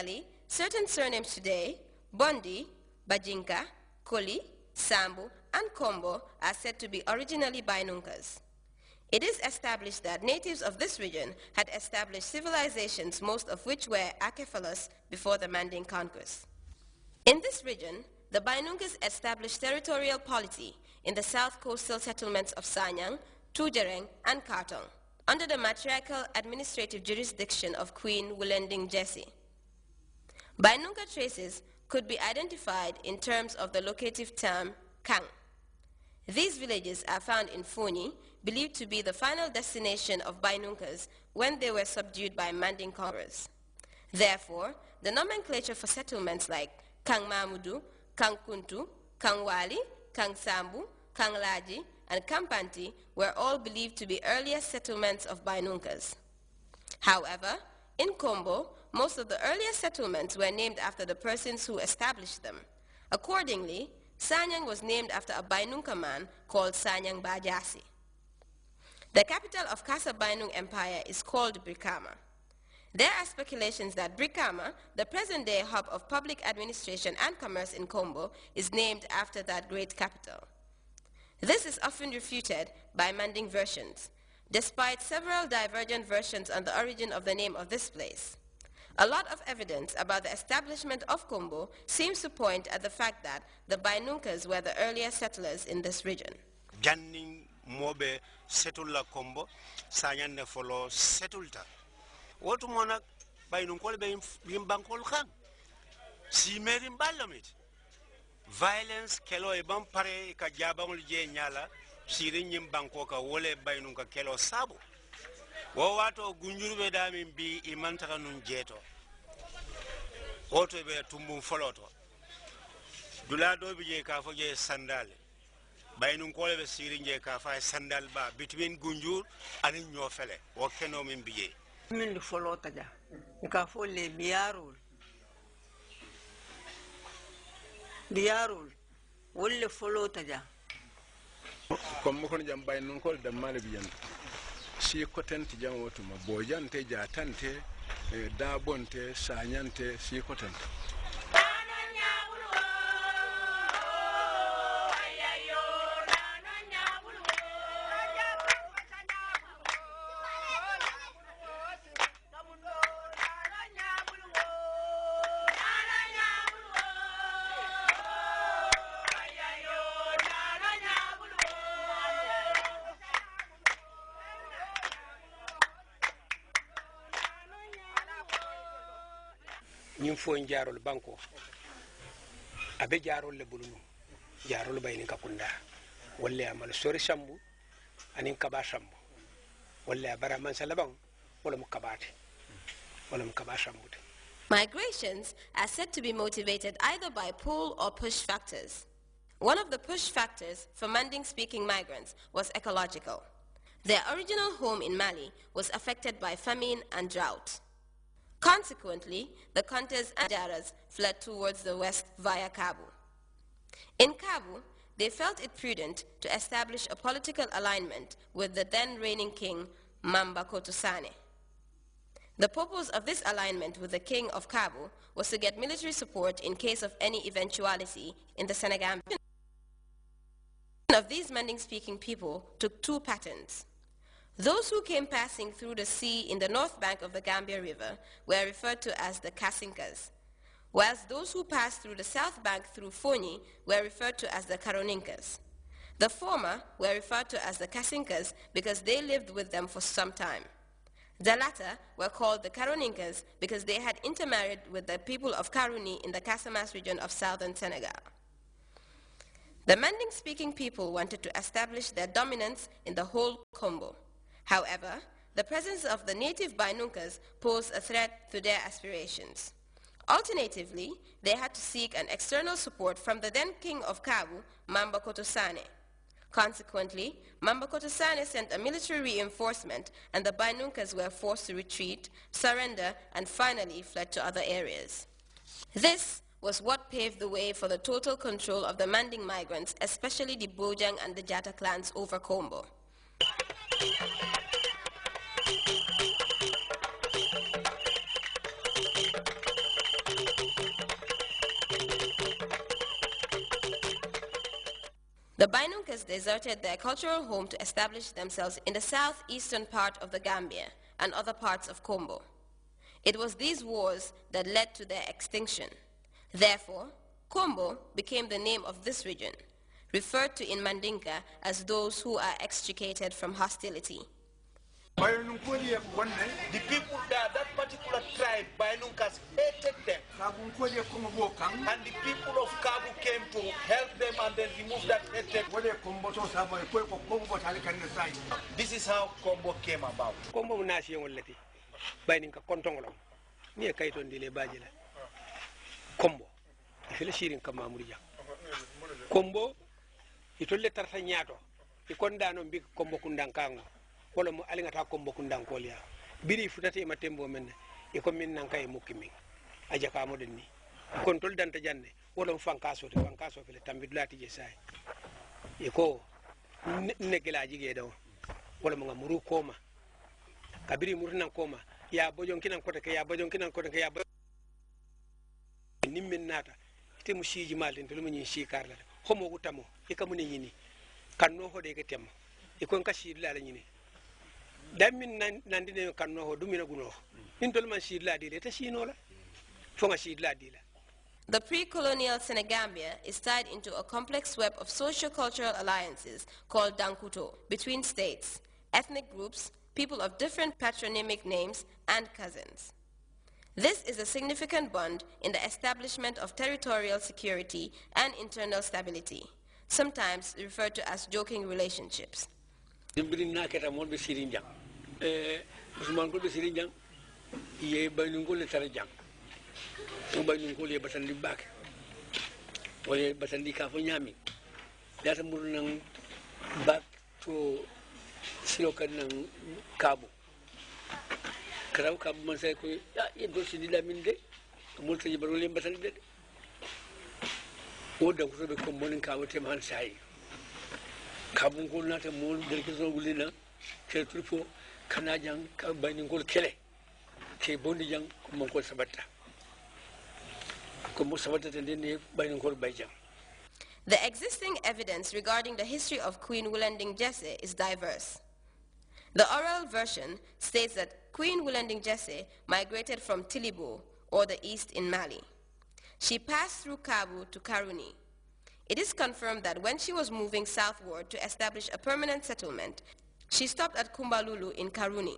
Similarly, certain surnames today, Bondi, Bajinka, Koli, Sambou, and Kombo, are said to be originally Bainunkas. It is established that natives of this region had established civilizations, most of which were acephalous before the Manding conquest. In this region, the Bainunkas established territorial polity in the south coastal settlements of Sanyang, Tujereng, and Kartong, under the matriarchal administrative jurisdiction of Queen Wulending Jessie. Bainunka traces could be identified in terms of the locative term Kang. These villages are found in Foni, believed to be the final destination of Bainunkas when they were subdued by Manding conquerors. Therefore, the nomenclature for settlements like Kang Mamudu, Kang Kuntu, Kang Wali, Kang Sambou, Kang Alagie, and Kampanti were all believed to be earlier settlements of Bainunkas. However, in Kombo, most of the earlier settlements were named after the persons who established them. Accordingly, Sanyang was named after a Bainunka man called Sanyang Bajasi. The capital of Kasa Bainung Empire is called Brikama. There are speculations that Brikama, the present-day hub of public administration and commerce in Kombo, is named after that great capital. This is often refuted by Manding versions, despite several divergent versions on the origin of the name of this place. A lot of evidence about the establishment of Kombo seems to point at the fact that the Bainunkas were the earlier settlers in this region. Janning mobe setula Kombo, Sanyang ne follow setulta. What mona Bainunkol be bankol khan? Si merin balamit. Violence kelo e bampare ka Jabang je nyala, sirin yim banko ka wole Bainunka kelo sabo. Wawato gunjuru dami bi imantaka nun jeto. Oto be tumbum foloto. Dulado bije ka foje sandal. Bainun kole be sirinje ka fa sandal ba between gunjur and nyofele. O keno min biye. Min folota ja. Ka fo le biarul. Biarul. Wolle folota ja. Comme ko jam Bainun kol dam male biyan. Si kotenti jam wotuma bojante jatante dabonte sanyante si kotenti. ñim fo njaarol banko abe jaarol le bulunu jaarol bayni kakunda walla amal sori Sambou anin Kebba Sambou walla bara man salabang wala mu kabati wala mu Kebba Sambou. Migrations are said to be motivated either by pull or push factors. One of the push factors for Manding-speaking migrants was ecological. Their original home in Mali was affected by famine and drought. Consequently, the Kontes and Jaras fled towards the west via Kabu. In Kabu, they felt it prudent to establish a political alignment with the then reigning king, Mamba Kotusane. The purpose of this alignment with the king of Kabu was to get military support in case of any eventuality in the Senegal. Of these Manding-speaking people took two patterns. Those who came passing through the sea in the north bank of the Gambia River were referred to as the Kasinkas, whilst those who passed through the south bank through Foni were referred to as the Karoninkas. The former were referred to as the Kasinkas because they lived with them for some time. The latter were called the Karoninkas because they had intermarried with the people of Karuni in the Casamas region of southern Senegal. The Manding-speaking people wanted to establish their dominance in the whole Kombo. However, the presence of the native Bainunkas posed a threat to their aspirations. Alternatively, they had to seek an external support from the then king of Kabu, Mamba Kotusane. Consequently, Mamba Kotusane sent a military reinforcement and the Bainunkas were forced to retreat, surrender, and finally fled to other areas. This was what paved the way for the total control of the Manding migrants, especially the Bojang and the Jatta clans over Kombo. The Bainunkas deserted their cultural home to establish themselves in the southeastern part of the Gambia and other parts of Kombo. It was these wars that led to their extinction. Therefore, Kombo became the name of this region, referred to in Mandinka as those who are extricated from hostility. The people there, that particular tribe, Bainunkas, hated them. And the people of Kabu came to help them and then remove that hatred. This is how Kombo came about. Kombo nasi ngolati. Baininka kontongolo. Ni kaito ndile bajila. Kombo. Ifele shirin kama murija. Kombo itolle tarta nyato. Ikondano mbi kombo kundankango. Wala mo alingata kombo kundankolia. Biri futate matembo men e ko min nan kay mukimi aja ka mo denni kontol danta janne wala fankaso fele tambidulati je sai e ko negela jige daw wala mo ngamuru koma kabiri murnan koma ya bojon kinan kota ke ya bojon kinan kota ke ya nimmin nata te mu shiji malin to lumunyi shi karla homo gutamo e kamune yini kanno hode ke tem e kon kashi la nyini damin nandine kanno ho dumina guno intol man shidla dile ta shinola fonga shidla dila. The pre-colonial Senegambia is tied into a complex web of socio-cultural alliances called Dankuto between states, ethnic groups, people of different patronymic names, and cousins. This is a significant bond in the establishment of territorial security and internal stability, sometimes referred to as joking relationships. Ye Bainungole Tarajang, Bainungole Batandi back, or Batandi Kafonyami. That's a Murnang back to Silokan and Cabo. Karau Cabo Mansako, it goes to the Laminde, Multi Barulian Batandi. What the Kuba Commoning Cabo Teman Sai. Cabo not a moon, there is no Gulina, Keltripo, Kanajang, Bainungol Kele. The existing evidence regarding the history of Queen Wulending Jesse is diverse. The oral version states that Queen Wulending Jesse migrated from Tilibo, or the east in Mali. She passed through Kabu to Karuni. It is confirmed that when she was moving southward to establish a permanent settlement, she stopped at Kumbalulu in Karuni.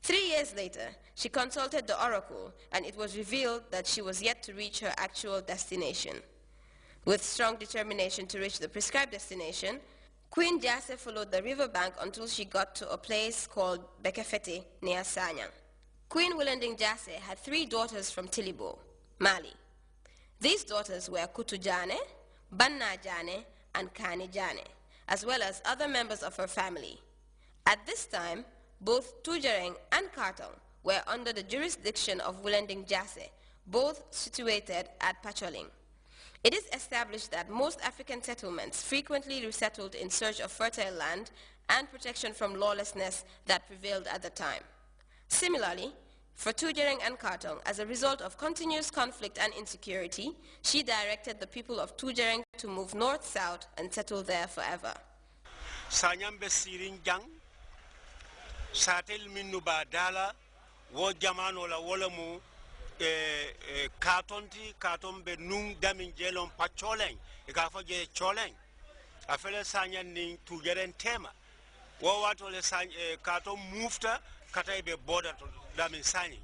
3 years later, she consulted the oracle, and it was revealed that she was yet to reach her actual destination. With strong determination to reach the prescribed destination, Queen Jase followed the riverbank until she got to a place called Bekefete near Sanyang. Queen Wulending Jase had 3 daughters from Tilibo, Mali. These daughters were Kutu Jane, Banna Jane, and Kani Jane, as well as other members of her family. At this time, both Tujareng and Kartong were under the jurisdiction of Wulending Jase, both situated at Pacholing. It is established that most African settlements frequently resettled in search of fertile land and protection from lawlessness that prevailed at the time. Similarly, for Tujareng and Kartong, as a result of continuous conflict and insecurity, she directed the people of Tujareng to move north-south and settle there forever. Sanyang besirin jang satel minnu ba dala wo jamano la wala mu katon be nung damin jelon pacholen e ka fo je cholen afele Sanyang ning Tujaren tema wo wato le katon mufta kata be border to damin Sanyang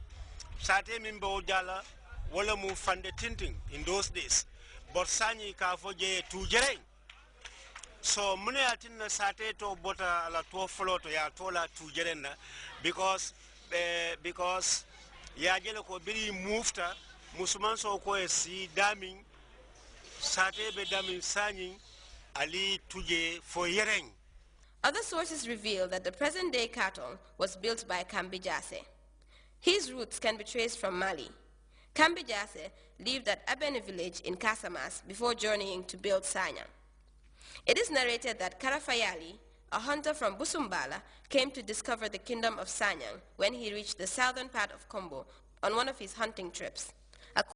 sate min be dala wala mu fande tinting in those days but Sanyang ka fo je Tujaren. So mune atinna sate to bota la to flow to ya to la Tujarenna because ya jele ko biri mufta musuman so ko si daming sate be daming Sanyang ali tuje for yereng. Other sources reveal that the present-day Kartong was built by Kambi Jase. His roots can be traced from Mali. Kambi Jase lived at Abene village in Casamas before journeying to build Sanyang. It is narrated that Karafayali, a hunter from Busumbala, came to discover the kingdom of Sanyang when he reached the southern part of Kombo on one of his hunting trips.